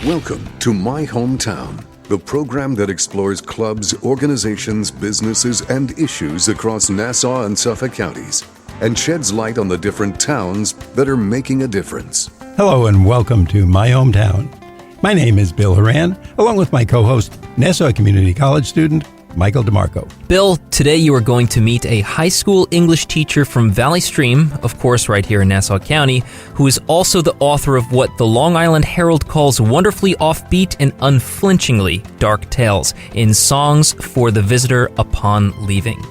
Welcome to My Hometown, the program that explores clubs, organizations, businesses, and issues across Nassau and Suffolk counties and sheds light on the different towns that are making a difference. Hello and welcome to My Hometown. My name is Bill Horan, along with my co-host, Nassau Community College student, Michael DeMarco. Bill, today you are going to meet a high school English teacher from Valley Stream, of course right here in Nassau County, who is also the author of what the Long Island Herald calls wonderfully offbeat and unflinchingly dark tales in Songs for the Visitor Upon Leaving.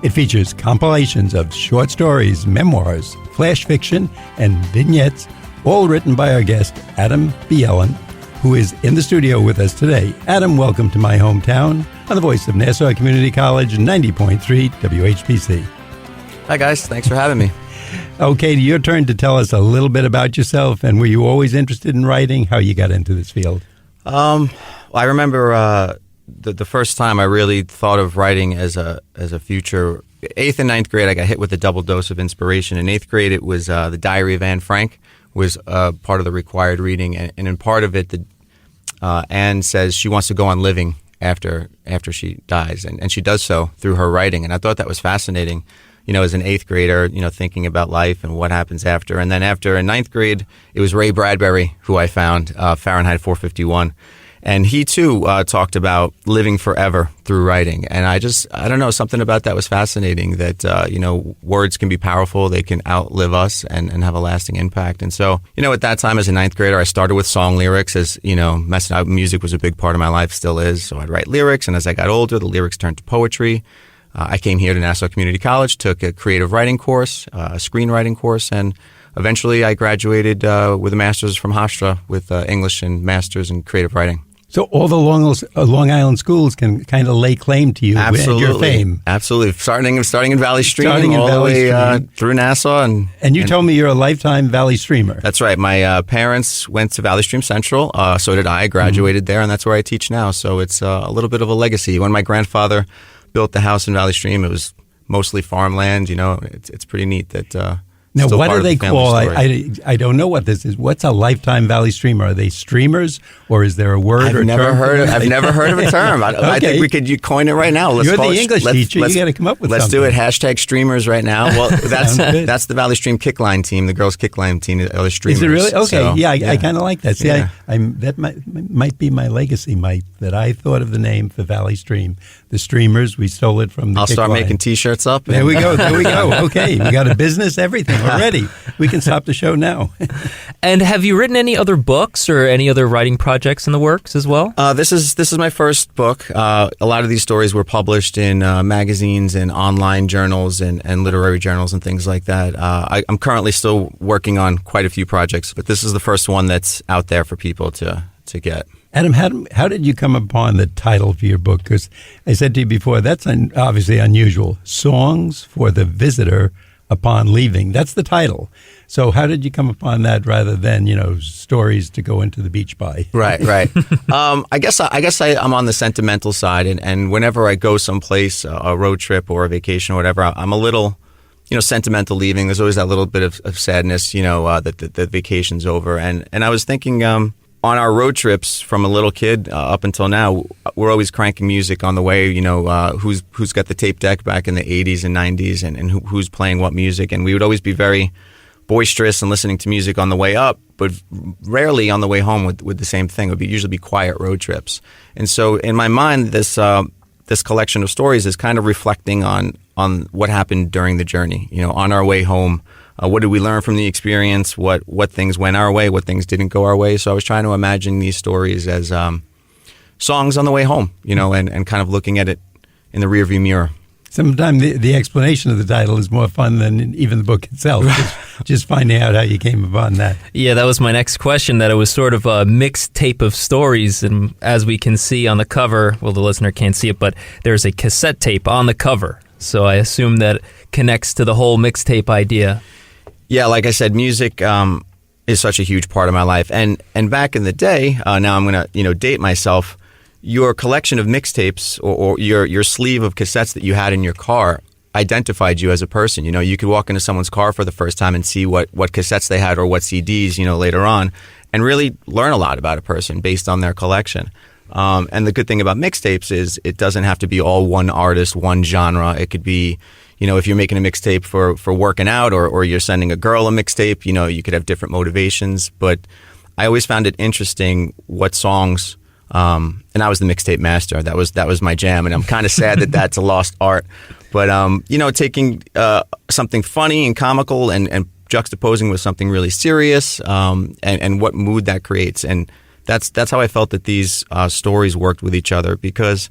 It features compilations of short stories, memoirs, flash fiction, and vignettes, all written by our guest, Adam Bjelland, who is in the studio with us today. Adam, welcome to My Hometown on the voice of Nassau Community College 90.3 WHPC. Hi guys, thanks for having me. Okay, your turn to tell us a little bit about yourself, and were you always interested in writing? How you got into this field? Well, I remember the first time I really thought of writing as a future. 8th and 9th grade, I got hit with a double dose of inspiration. In 8th grade, it was the Diary of Anne Frank was part of the required reading, and in part of it, Anne says she wants to go on living after she dies, and she does so through her writing. And I thought that was fascinating, as an 8th grader, thinking about life and what happens after. And then after in 9th grade, it was Ray Bradbury who I found, Fahrenheit 451. And he, too, talked about living forever through writing. And I don't know, something about that was fascinating, that, words can be powerful. They can outlive us and have a lasting impact. And so, at that time as a 9th grader, I started with song lyrics as, messing out music was a big part of my life, still is. So I'd write lyrics. And as I got older, the lyrics turned to poetry. I came here to Nassau Community College, took a creative writing course, a screenwriting course, and eventually I graduated with a master's from Hofstra with English and master's in creative writing. So all the Long Island schools can kind of lay claim to you and your fame. Absolutely. Starting in Valley Stream, all the way through Nassau. And you told me you're a lifetime Valley Streamer. That's right. My parents went to Valley Stream Central. So did I. Graduated there, and that's where I teach now. So it's a little bit of a legacy. When my grandfather built the house in Valley Stream, it was mostly farmland. It's pretty neat that... Now, what do they call? I don't know what this is. What's a lifetime Valley Streamer? Are they streamers, or is there a word or term? I've never heard of a term. I think we could coin it right now. You're the English teacher. You got to come up with something. Let's do it. #streamers right now. Well, that's the Valley Stream kickline team, the girls kickline team, the other streamers. Is it really? Okay. So, I kind of like that. See, that might be my legacy, Mike, that I thought of the name for Valley Stream. The streamers, we stole it from the I'll start making T-shirts up. There we go. Okay, we got a business, everything already. We can stop the show now. And have you written any other books or any other writing projects in the works as well? This is my first book. A lot of these stories were published in magazines and online journals and literary journals and things like that. I'm currently still working on quite a few projects, but this is the first one that's out there for people to get. Adam, how did you come upon the title for your book? Because I said to you before, that's obviously unusual. Songs for the Visitor Upon Leaving. That's the title. So how did you come upon that rather than, stories to go into the beach by? Right. I guess I'm on the sentimental side, and whenever I go someplace, a road trip or a vacation or whatever, I'm a little, sentimental leaving. There's always that little bit of sadness, that the vacation's over. And I was thinking, on our road trips from a little kid up until now, we're always cranking music on the way, who's got the tape deck back in the 80s and 90s and who's playing what music. And we would always be very boisterous and listening to music on the way up, but rarely on the way home with the same thing. It would usually be quiet road trips. And so in my mind, this collection of stories is kind of reflecting on what happened during the journey, on our way home. What did we learn from the experience? What things went our way? What things didn't go our way? So I was trying to imagine these stories as songs on the way home, and kind of looking at it in the rearview mirror. Sometimes the explanation of the title is more fun than even the book itself. Just finding out how you came upon that. Yeah, that was my next question, that it was sort of a mixed tape of stories. And as we can see on the cover, well, the listener can't see it, but there's a cassette tape on the cover. So I assume that connects to the whole mixtape idea. Yeah, like I said, music is such a huge part of my life. And back in the day, now I'm going to date myself, your collection of mixtapes or your sleeve of cassettes that you had in your car identified you as a person. You could walk into someone's car for the first time and see what cassettes they had or what CDs, later on. and really learn a lot about a person based on their collection. And the good thing about mixtapes is it doesn't have to be all one artist, one genre. It could be, if you're making a mixtape for working out, or you're sending a girl a mixtape, you could have different motivations. But I always found it interesting what songs, and I was the mixtape master. That was my jam, and I'm kind of sad that that's a lost art. But taking something funny and comical and juxtaposing with something really serious, and what mood that creates. And that's how I felt that these stories worked with each other, because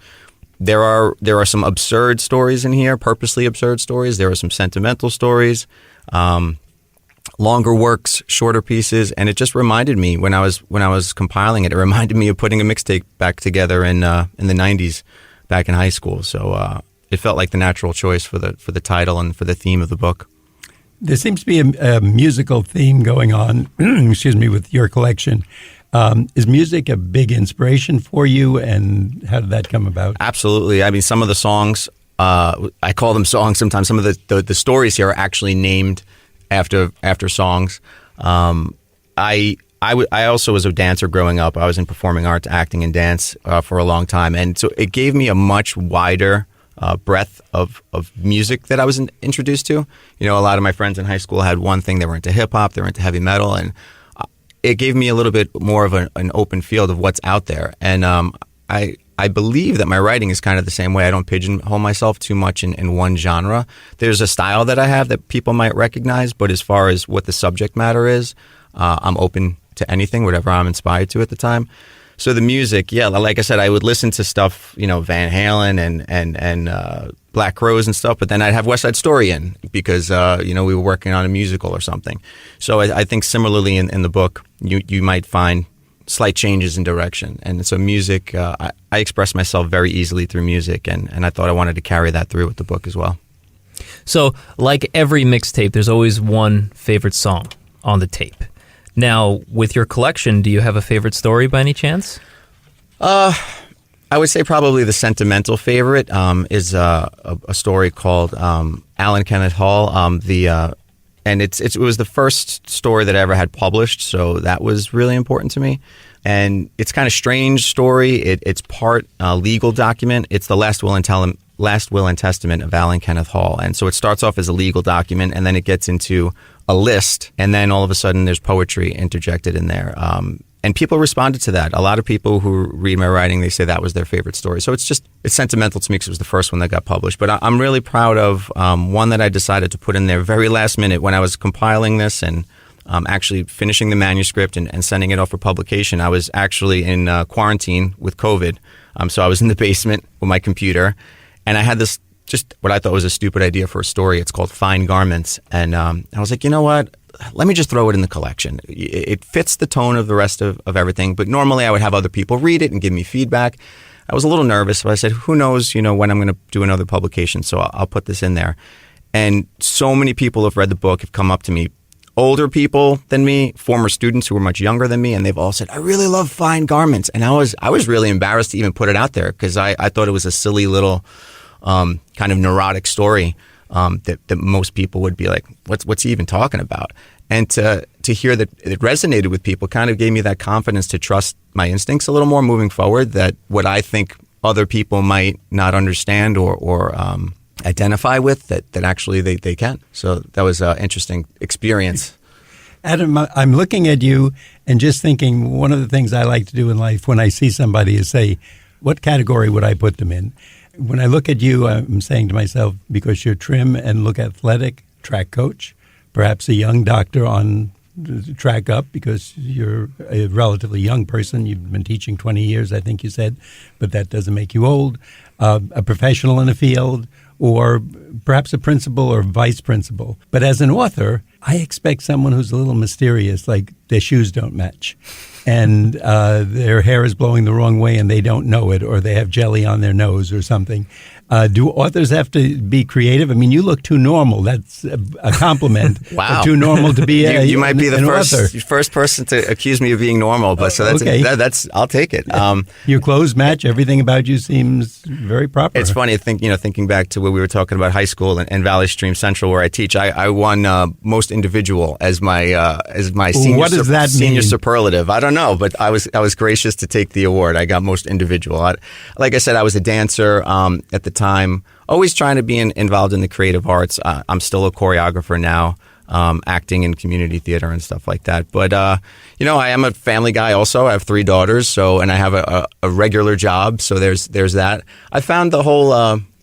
there are some absurd stories in here, purposely absurd stories. There are some sentimental stories, longer works, shorter pieces, and it just reminded me when I was compiling it. It reminded me of putting a mixtape back together in the '90s, back in high school. So it felt like the natural choice for the title and for the theme of the book. There seems to be a musical theme going on, excuse me, with your collection. Is music a big inspiration for you, and how did that come about? Absolutely. I mean, some of the songs, I call them songs sometimes. Some of the stories here are actually named after songs. I also was a dancer growing up. I was in performing arts, acting and dance for a long time. And so it gave me a much wider breadth of music that I was introduced to. A lot of my friends in high school had one thing. They were into hip-hop, they were into heavy metal, and it gave me a little bit more of an open field of what's out there. And I believe that my writing is kind of the same way. I don't pigeonhole myself too much in one genre. There's a style that I have that people might recognize, but as far as what the subject matter is, I'm open to anything, whatever I'm inspired to at the time. So the music, yeah, like I said, I would listen to stuff, Van Halen and Black Crowes and stuff, but then I'd have West Side Story in because, we were working on a musical or something. So I think similarly in the book, you might find slight changes in direction. And so music, I express myself very easily through music, and I thought I wanted to carry that through with the book as well. So like every mixtape, there's always one favorite song on the tape. Now, with your collection, do you have a favorite story by any chance? I would say probably the sentimental favorite is a story called Alan Kenneth Hall. And it was the first story that I ever had published, so that was really important to me. And it's kind of strange story. It's part legal document. It's the last will and testament of Alan Kenneth Hall. And so it starts off as a legal document, and then it gets into a list, and then all of a sudden there's poetry interjected in there. And people responded to that. A lot of people who read my writing, they say that was their favorite story. So it's sentimental to me because it was the first one that got published. But I'm really proud of one that I decided to put in there very last minute when I was compiling this and actually finishing the manuscript and sending it off for publication. I was actually in quarantine with COVID. So I was in the basement with my computer, and I had this just what I thought was a stupid idea for a story. It's called Fine Garments. And I was like, you know what? Let me just throw it in the collection. It fits the tone of the rest of everything. But normally I would have other people read it and give me feedback. I was a little nervous, but I said, who knows, when I'm going to do another publication. So I'll put this in there. And so many people have read the book, have come up to me, older people than me, former students who were much younger than me, and they've all said, I really love Fine Garments. And I was really embarrassed to even put it out there because I thought it was a silly little kind of neurotic story that most people would be like, what's he even talking about? And to hear that it resonated with people kind of gave me that confidence to trust my instincts a little more moving forward, that what I think other people might not understand or identify with, that actually they can. So that was an interesting experience. Adam, I'm looking at you and just thinking one of the things I like to do in life when I see somebody is say, what category would I put them in? When I look at you, I'm saying to myself, because you're trim and look athletic, track coach, perhaps a young doctor on the track up because you're a relatively young person. You've been teaching 20 years, I think you said, but that doesn't make you old. A professional in a field, or perhaps a principal or vice principal. But as an author, I expect someone who's a little mysterious, like their shoes don't match, and their hair is blowing the wrong way and they don't know it, or they have jelly on their nose or something. Do authors have to be creative? I mean, you look too normal. That's a compliment. Wow. Too normal to be you might be the author. first person to accuse me of being normal, but so that's Okay. that's I'll take it. Your clothes match. Everything about you seems very proper. It's funny, thinking back to what we were talking about high school and Valley Stream Central, where I teach. I won most individual as my senior. What does that senior mean? superlative? I don't know, but I was gracious to take the award. I got most individual. Like I said, I was a dancer at the time, always trying to be involved in the creative arts. I'm still a choreographer now, acting in community theater and stuff like that. But I am a family guy also. I have 3 daughters, and I have a regular job. So there's that. I found the whole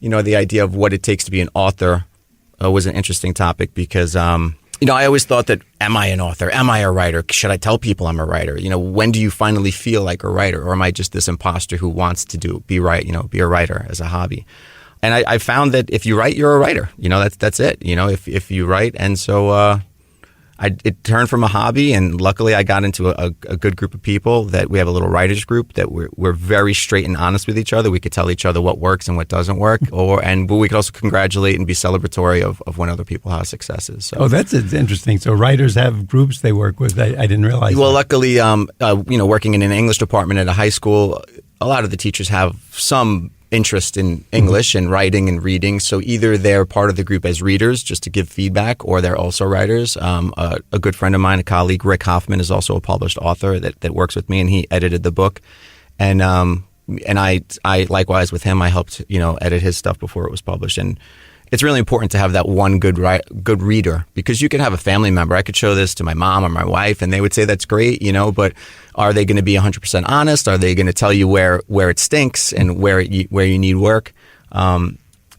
the idea of what it takes to be an author was an interesting topic because I always thought that, am I an author? Am I a writer? Should I tell people I'm a writer? When do you finally feel like a writer? Or am I just this imposter who wants to be a writer as a hobby? And I found that if you write, you're a writer. That's it. If you write. And so it turned from a hobby, and luckily I got into a good group of people that we have a little writers group that we're very straight and honest with each other. We could tell each other what works and what doesn't work, but we could also congratulate and be celebratory of when other people have successes. So. Oh, that's interesting. So writers have groups they work with. I didn't realize. Well, that. luckily, working in an English department at a high school, a lot of the teachers have some interest in English and writing and reading. So either they're part of the group as readers just to give feedback, or they're also writers. A good friend of mine, a colleague, Rick Hoffman, is also a published author that works with me, and he edited the book. And I likewise with him, I helped edit his stuff before it was published. And it's really important to have that one good reader, because you can have a family member. I could show this to my mom or my wife, and they would say that's great, but are they going to be 100% honest? Are they going to tell you where it stinks and where you need work?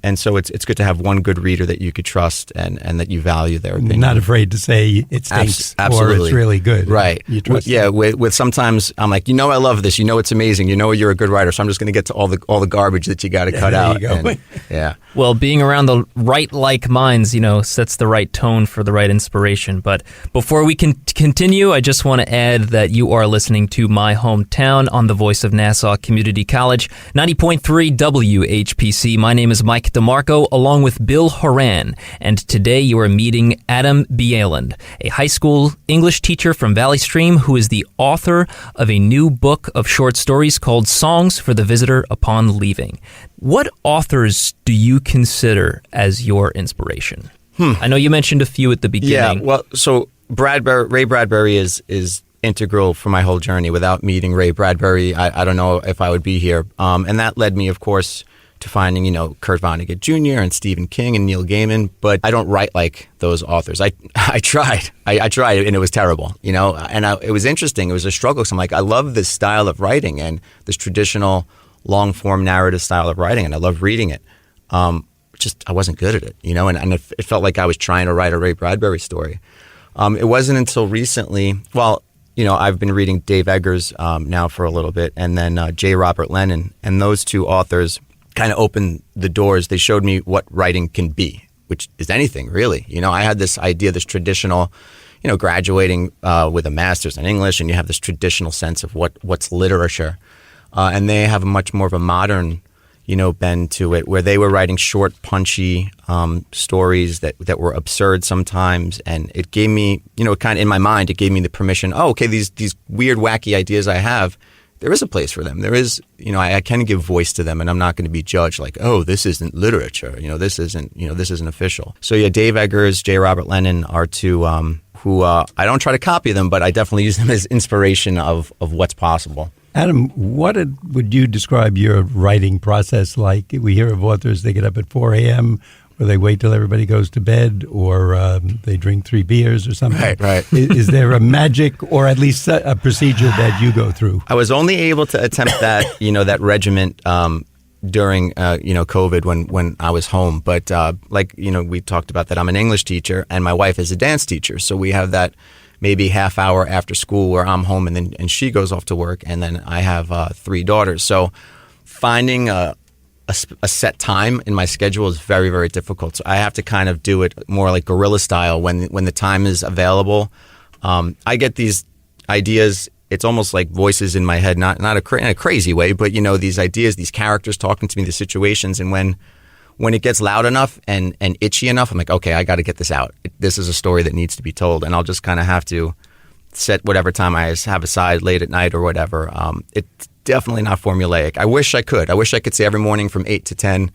And so it's good to have one good reader that you could trust and that you value their opinion. Not afraid to say it stinks Absolutely. or it's really good. Right. You trust with sometimes I'm like, I love this. It's amazing. You're a good writer. So I'm just going to get to all the garbage that you got to cut out. There you go. And, yeah. Well, being around the right like minds, sets the right tone for the right inspiration. But before we can continue, I just want to add that you are listening to My Hometown on the Voice of Nassau Community College, 90.3 WHPC. My name is Mike DeMarco, along with Bill Horan, and today you are meeting Adam Bjelland, a high school English teacher from Valley Stream who is the author of a new book of short stories called Songs for the Visitor Upon Leaving. What authors do you consider as your inspiration? I know you mentioned a few at the beginning. Yeah, well, so Ray Bradbury is integral for my whole journey. Without meeting Ray Bradbury, I don't know if I would be here. And that led me, of course, to finding, Kurt Vonnegut Jr. and Stephen King and Neil Gaiman, but I don't write like those authors. I tried. I tried, and it was terrible, and it was interesting. It was a struggle, because I'm like, I love this style of writing and this traditional long-form narrative style of writing, and I love reading it. Just I wasn't good at it, and it felt like I was trying to write a Ray Bradbury story. It wasn't until recently, I've been reading Dave Eggers now for a little bit, and then J. Robert Lennon, and those two authors kind of opened the doors. They showed me what writing can be, which is anything, really. I had this idea, this traditional, graduating with a master's in English, and you have this traditional sense of what's literature. And they have much more of a modern, bend to it, where they were writing short, punchy stories that were absurd sometimes. And it gave me, kind of in my mind, it gave me the permission, these weird, wacky ideas I have, there is a place for them. There is, I can give voice to them, and I'm not going to be judged like, this isn't literature. This isn't official. So yeah, Dave Eggers, J. Robert Lennon are two who I don't try to copy them, but I definitely use them as inspiration of what's possible. Adam, what would you describe your writing process like? We hear of authors, they get up at 4 a.m., or they wait till everybody goes to bed, or they drink 3 beers or something. Right. Is there a magic, or at least a procedure that you go through? I was only able to attempt that, that regiment during, COVID when I was home. But we talked about that. I'm an English teacher, and my wife is a dance teacher. So we have that maybe half hour after school where I'm home, and she goes off to work, and then I have 3 daughters. So finding a set time in my schedule is very, very difficult. So I have to kind of do it more like guerrilla style when the time is available. I get these ideas it's almost like voices in my head, not in a crazy way, but these ideas, these characters talking to me, the situations, and when it gets loud enough and itchy enough, I'm like, okay, I got to get this out. This is a story that needs to be told, and I'll just kind of have to set whatever time I have aside late at night or whatever. It's definitely not formulaic. I wish I could. I wish I could say every morning from 8 to 10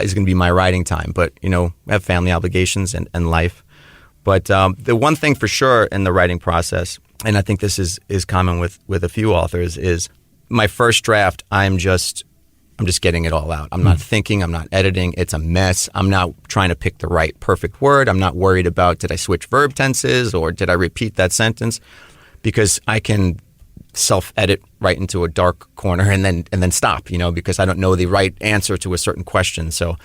is going to be my writing time, but I have family obligations and life. But the one thing for sure in the writing process, and I think this is common with a few authors, is my first draft, I'm just getting it all out. I'm not thinking, I'm not editing. It's a mess. I'm not trying to pick the right perfect word. I'm not worried about, did I switch verb tenses or did I repeat that sentence? Because I can self-edit right into a dark corner and then stop, because I don't know the right answer to a certain question. So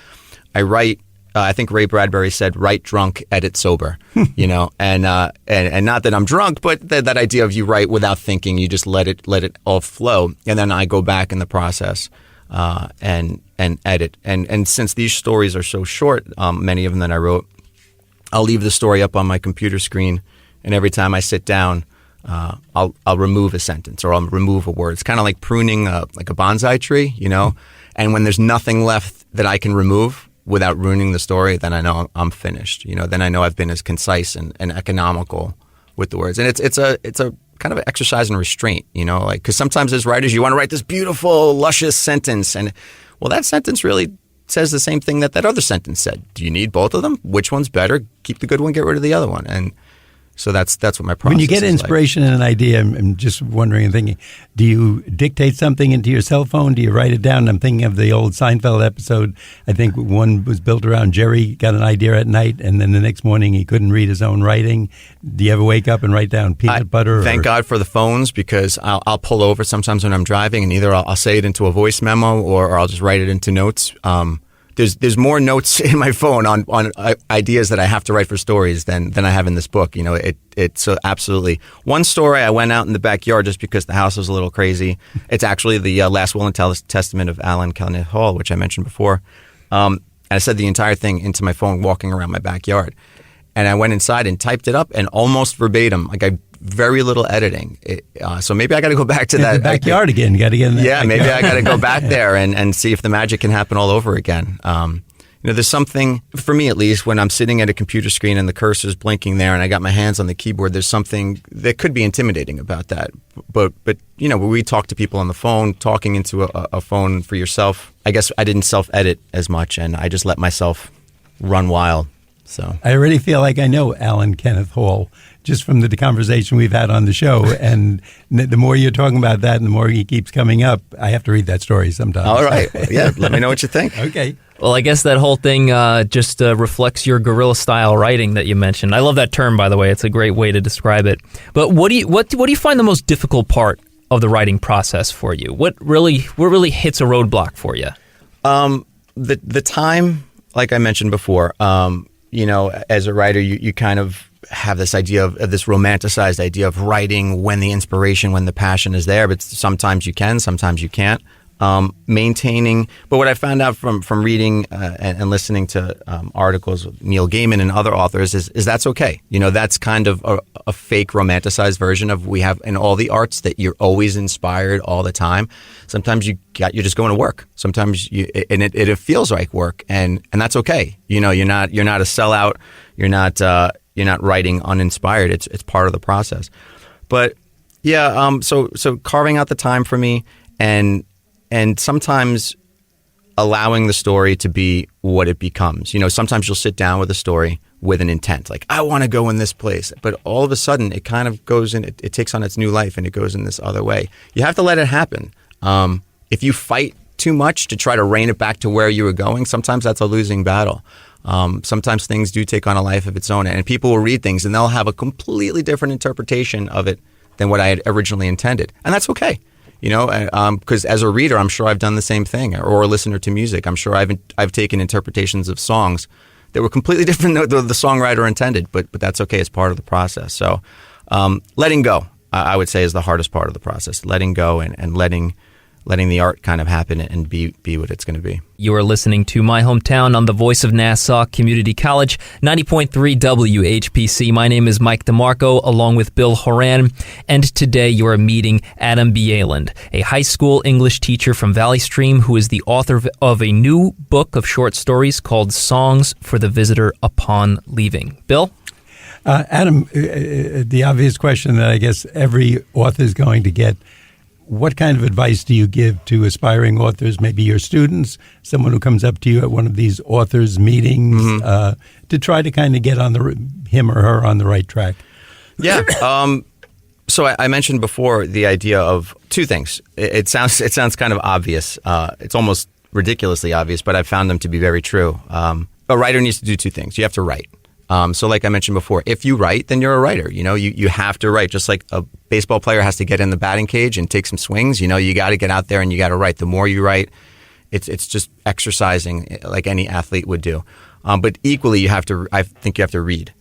I write, I think Ray Bradbury said, write drunk, edit sober, and not that I'm drunk, but that idea of you write without thinking, you just let it all flow. And then I go back in the process and edit. And since these stories are so short, many of them that I wrote, I'll leave the story up on my computer screen, and every time I sit down, I'll remove a sentence or I'll remove a word. It's kind of like pruning like a bonsai tree, And when there's nothing left that I can remove without ruining the story, then I know I'm finished. Then I know I've been as concise and economical with the words. And it's a kind of an exercise in restraint, because sometimes as writers, you want to write this beautiful, luscious sentence. And, well, that sentence really says the same thing that other sentence said. Do you need both of them? Which one's better? Keep the good one, get rid of the other one. And so that's what my process is. When you get inspiration and an idea, I'm just wondering and thinking, do you dictate something into your cell phone? Do you write it down? I'm thinking of the old Seinfeld episode. I think one was built around Jerry got an idea at night, and then the next morning he couldn't read his own writing. Do you ever wake up and write down peanut butter? Thank God for the phones, because I'll pull over sometimes when I'm driving, and either I'll say it into a voice memo or I'll just write it into notes. There's more notes in my phone on ideas that I have to write for stories than I have in this book. It's absolutely. One story, I went out in the backyard just because the house was a little crazy. It's actually the last will and testament of Alan Kenneth Hall, which I mentioned before. And I said the entire thing into my phone walking around my backyard. And I went inside and typed it up, and almost verbatim, very little editing. So maybe I got to go back to that. The backyard again. You got to get in there. Yeah, maybe I got to go back there and see if the magic can happen all over again. There's something, for me at least, when I'm sitting at a computer screen and the cursor's blinking there and I got my hands on the keyboard, there's something that could be intimidating about that. But when we talk to people on the phone, talking into a phone for yourself, I guess I didn't self-edit as much, and I just let myself run wild. So I already feel like I know Alan Kenneth Hall just from the conversation we've had on the show. And the more you're talking about that and the more he keeps coming up, I have to read that story sometime. All right. Yeah. Let me know what you think. Okay. Well, I guess that whole thing just reflects your guerrilla style writing that you mentioned. I love that term, by the way. It's a great way to describe it. But what do you find the most difficult part of the writing process for you? What really hits a roadblock for you? The time, like I mentioned before, as a writer, you kind of have this idea of this romanticized idea of writing when the inspiration, when the passion is there, but sometimes you can, sometimes you can't. Maintaining, but what I found out from reading and listening to articles with Neil Gaiman and other authors is that's okay. That's kind of a fake romanticized version of we have in all the arts, that you're always inspired all the time. Sometimes you're just going to work. Sometimes it feels like work, and that's okay. You're not a sellout. You're not writing uninspired. It's part of the process. But yeah, so carving out the time for me and sometimes allowing the story to be what it becomes. Sometimes you'll sit down with a story with an intent, like, I want to go in this place. But all of a sudden, it kind of goes in, it takes on its new life, and it goes in this other way. You have to let it happen. If you fight too much to try to rein it back to where you were going, sometimes that's a losing battle. Sometimes things do take on a life of its own, and people will read things, and they'll have a completely different interpretation of it than what I had originally intended. And that's okay. Because as a reader, I'm sure I've done the same thing, or a listener to music. I'm sure I've taken interpretations of songs that were completely different than the songwriter intended, but that's okay. It's part of the process. So letting go, I would say, is the hardest part of the process. Letting go and letting letting the art kind of happen and be what it's going to be. You are listening to My Hometown on the Voice of Nassau Community College, 90.3 WHPC. My name is Mike DeMarco, along with Bill Horan, and today you are meeting Adam Bjelland, a high school English teacher from Valley Stream who is the author of a new book of short stories called Songs for the Visitor Upon Leaving. Bill? Adam, the obvious question that I guess every author is going to get, what kind of advice do you give to aspiring authors, maybe your students, someone who comes up to you at one of these authors' meetings, to try to kind of get on him or her on the right track? Yeah. So I mentioned before the idea of two things. It sounds kind of obvious. It's almost ridiculously obvious, but I've found them to be very true. A writer needs to do two things. You have to write. So like I mentioned before, if you write, then you're a writer. You have to write. Just like a baseball player has to get in the batting cage and take some swings, you got to get out there and you got to write. The more you write, it's just exercising like any athlete would do. But equally, I think you have to read.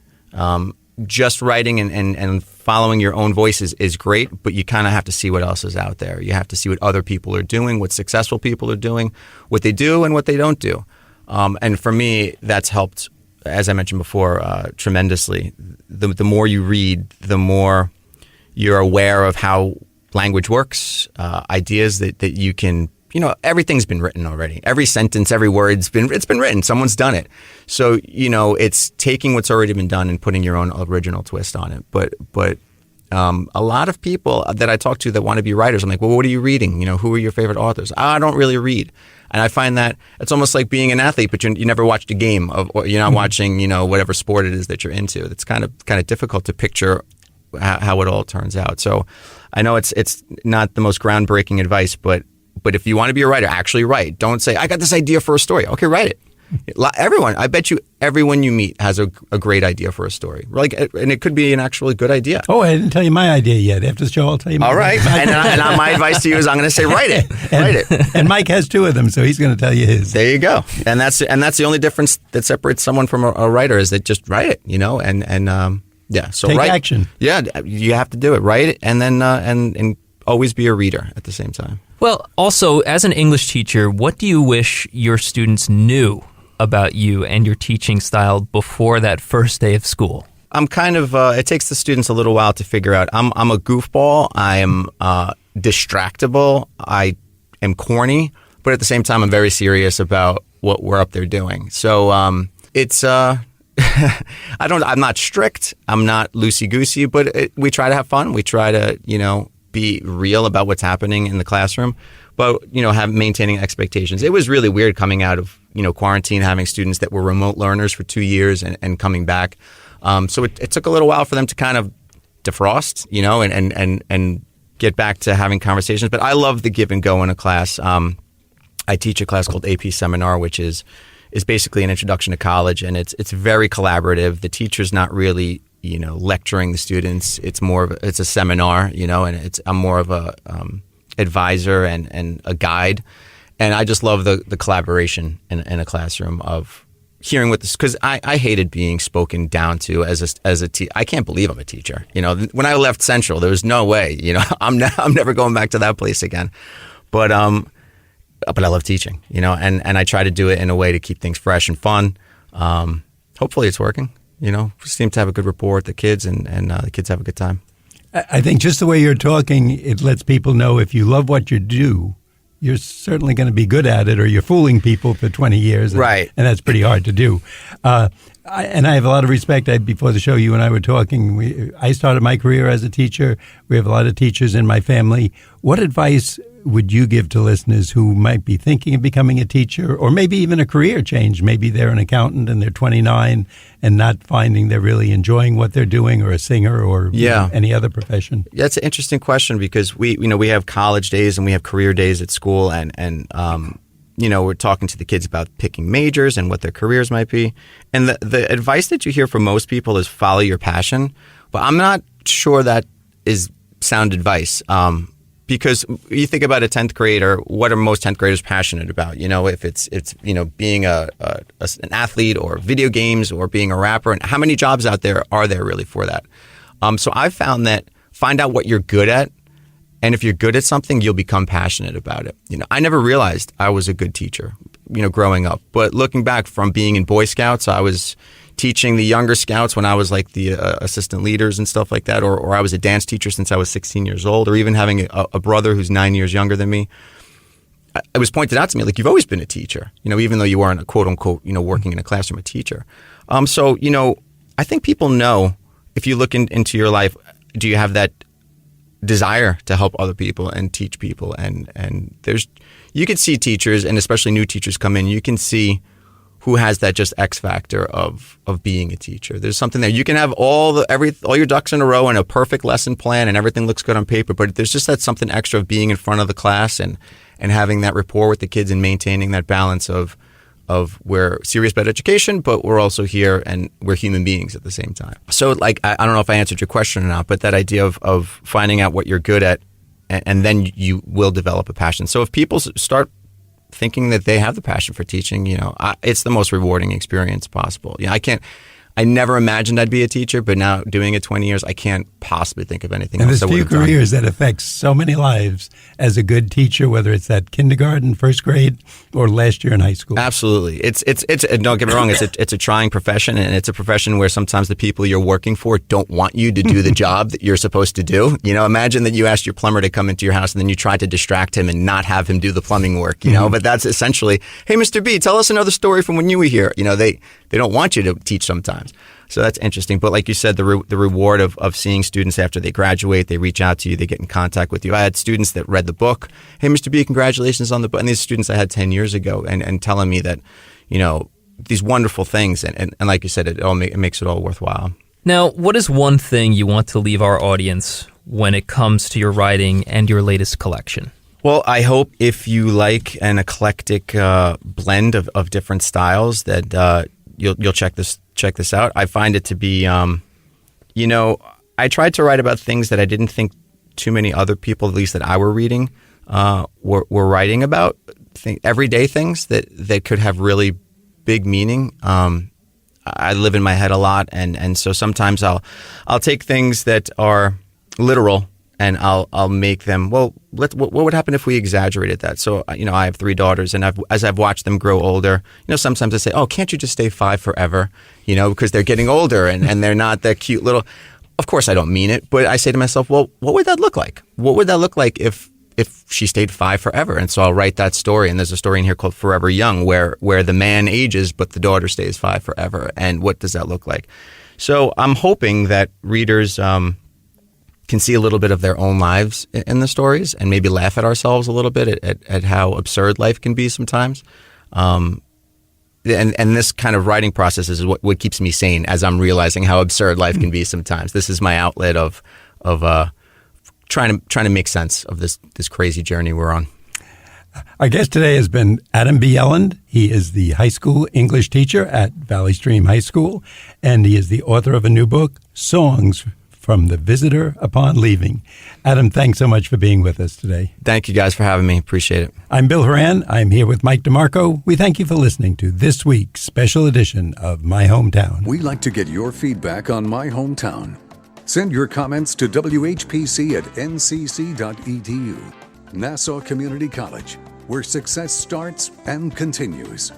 Just writing and following your own voice is great, but you kind of have to see what else is out there. You have to see what other people are doing, what successful people are doing, what they do and what they don't do. And for me, that's helped, as I mentioned before, tremendously. The more you read, the more you're aware of how language works, ideas that you can, everything's been written already. Every sentence, every word's been written. Someone's done it. So, it's taking what's already been done and putting your own original twist on it. But a lot of people that I talk to that want to be writers, I'm like, well, what are you reading? Who are your favorite authors? I don't really read. And I find that it's almost like being an athlete, but you never watched a game or you're not watching, whatever sport it is that you're into. It's kind of difficult to picture how it all turns out. So I know it's not the most groundbreaking advice, but if you want to be a writer, actually write. Don't say, I got this idea for a story. Okay, write it. I bet you everyone you meet has a great idea for a story. And it could be an actually good idea. Oh, I didn't tell you my idea yet. After the show, I'll tell you my idea. All right. and my advice to you is I'm going to say, write it. Write it. And Mike has two of them, so he's going to tell you his. There you go. And that's the only difference that separates someone from a writer is that just write it, So take write action. Yeah, you have to do it. Write it, and then and always be a reader at the same time. Well, also, as an English teacher, what do you wish your students knew about you and your teaching style before that first day of school? I'm kind of, it takes the students a little while to figure out. I'm a goofball. I am distractible. I am corny. But at the same time, I'm very serious about what we're up there doing. So it's, I'm not strict. I'm not loosey-goosey, but we try to have fun. We try to, be real about what's happening in the classroom, but, maintaining expectations. It was really weird coming out of, quarantine, having students that were remote learners for 2 years and coming back. So it took a little while for them to kind of defrost, and get back to having conversations. But I love the give and go in a class. I teach a class called AP Seminar, which is basically an introduction to college, and it's very collaborative. The teacher's not really lecturing the students. It's a seminar, and I'm more of a advisor and a guide. And I just love the collaboration in a classroom of hearing what this, because I hated being spoken down to as a teacher. I can't believe I'm a teacher. When I left Central, there was no way. I'm never going back to that place again. But I love teaching. And I try to do it in a way to keep things fresh and fun. Hopefully, it's working. We seem to have a good rapport with the kids, and the kids have a good time. I think just the way you're talking, it lets people know if you love what you do, you're certainly going to be good at it, or you're fooling people for 20 years. Right. And that's pretty hard to do. I have a lot of respect. Before the show, you and I were talking. I started my career as a teacher. We have a lot of teachers in my family. What advice would you give to listeners who might be thinking of becoming a teacher, or maybe even a career change? Maybe they're an accountant and they're 29 and not finding they're really enjoying what they're doing, or a singer, or any other profession. That's an interesting question, because we have college days and we have career days at school, and we're talking to the kids about picking majors and what their careers might be. And the advice that you hear from most people is follow your passion, but I'm not sure that is sound advice. Because you think about a 10th grader, what are most 10th graders passionate about? If it's being an athlete, or video games, or being a rapper, and how many jobs out there are there really for that? So I've found that find out what you're good at And if you're good at something, you'll become passionate about it. I never realized I was a good teacher, growing up. But looking back from being in Boy Scouts, I was teaching the younger scouts when I was like the assistant leaders and stuff like that, or I was a dance teacher since I was 16 years old, or even having a brother who's 9 years younger than me. It was pointed out to me, like, you've always been a teacher, even though you weren't a quote unquote, working in a classroom, a teacher. So, I think people know, if you look into your life, do you have that desire to help other people and teach people? And you can see teachers, and especially new teachers come in, you can see who has that just X factor of being a teacher. There's something there. You can have all your ducks in a row and a perfect lesson plan and everything looks good on paper, but there's just that something extra of being in front of the class and having that rapport with the kids and maintaining that balance of we're serious about education, but we're also here and we're human beings at the same time. So, like, I don't know if I answered your question or not, but that idea of finding out what you're good at, and then you will develop a passion. So if people start thinking that they have the passion for teaching, it's the most rewarding experience possible. I never imagined I'd be a teacher, but now doing it 20 years, I can't possibly think of anything else. And there's few careers that affect so many lives as a good teacher, whether it's at kindergarten, first grade, or last year in high school. Absolutely. It's don't get me wrong, it's a trying profession, and it's a profession where sometimes the people you're working for don't want you to do the job that you're supposed to do. Imagine that you asked your plumber to come into your house and then you tried to distract him and not have him do the plumbing work, but that's essentially, hey, Mr. B, tell us another story from when you were here. They don't want you to teach sometimes. So that's interesting. But like you said, the reward of seeing students after they graduate, they reach out to you, they get in contact with you. I had students that read the book. Hey, Mr. B, congratulations on the book. And these students I had 10 years ago and telling me that, these wonderful things. And like you said, it makes it all worthwhile. Now, what is one thing you want to leave our audience when it comes to your writing and your latest collection? Well, I hope if you like an eclectic blend of different styles that you'll check this out. I find it to be, I tried to write about things that I didn't think too many other people, at least that I were reading, were writing about. Everyday things that could have really big meaning. I live in my head a lot, and so sometimes I'll take things that are literal and I'll make them, well, what would happen if we exaggerated that? So, I have 3 daughters, and as I've watched them grow older, sometimes I say, oh, can't you just stay 5 forever? Because they're getting older and they're not that cute little. Of course, I don't mean it, but I say to myself, well, what would that look like? What would that look like if she stayed 5 forever? And so I'll write that story, and there's a story in here called Forever Young, where the man ages, but the daughter stays 5 forever. And what does that look like? So I'm hoping that readers can see a little bit of their own lives in the stories and maybe laugh at ourselves a little bit at how absurd life can be sometimes. And this kind of writing process is what keeps me sane as I'm realizing how absurd life can be sometimes. This is my outlet of trying to make sense of this crazy journey we're on. Our guest today has been Adam Bjelland. He is the high school English teacher at Valley Stream High School, and he is the author of a new book, Songs from the Visitor Upon Leaving. Adam, thanks so much for being with us today. Thank you guys for having me. Appreciate it. I'm Bill Horan. I'm here with Mike DeMarco. We thank you for listening to this week's special edition of My Hometown. We like to get your feedback on My Hometown. Send your comments to WHPC@ncc.edu. Nassau Community College, where success starts and continues.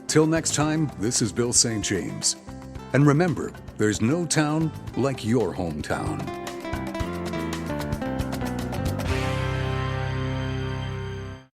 Till next time, this is Bill St. James. And remember, there's no town like your hometown.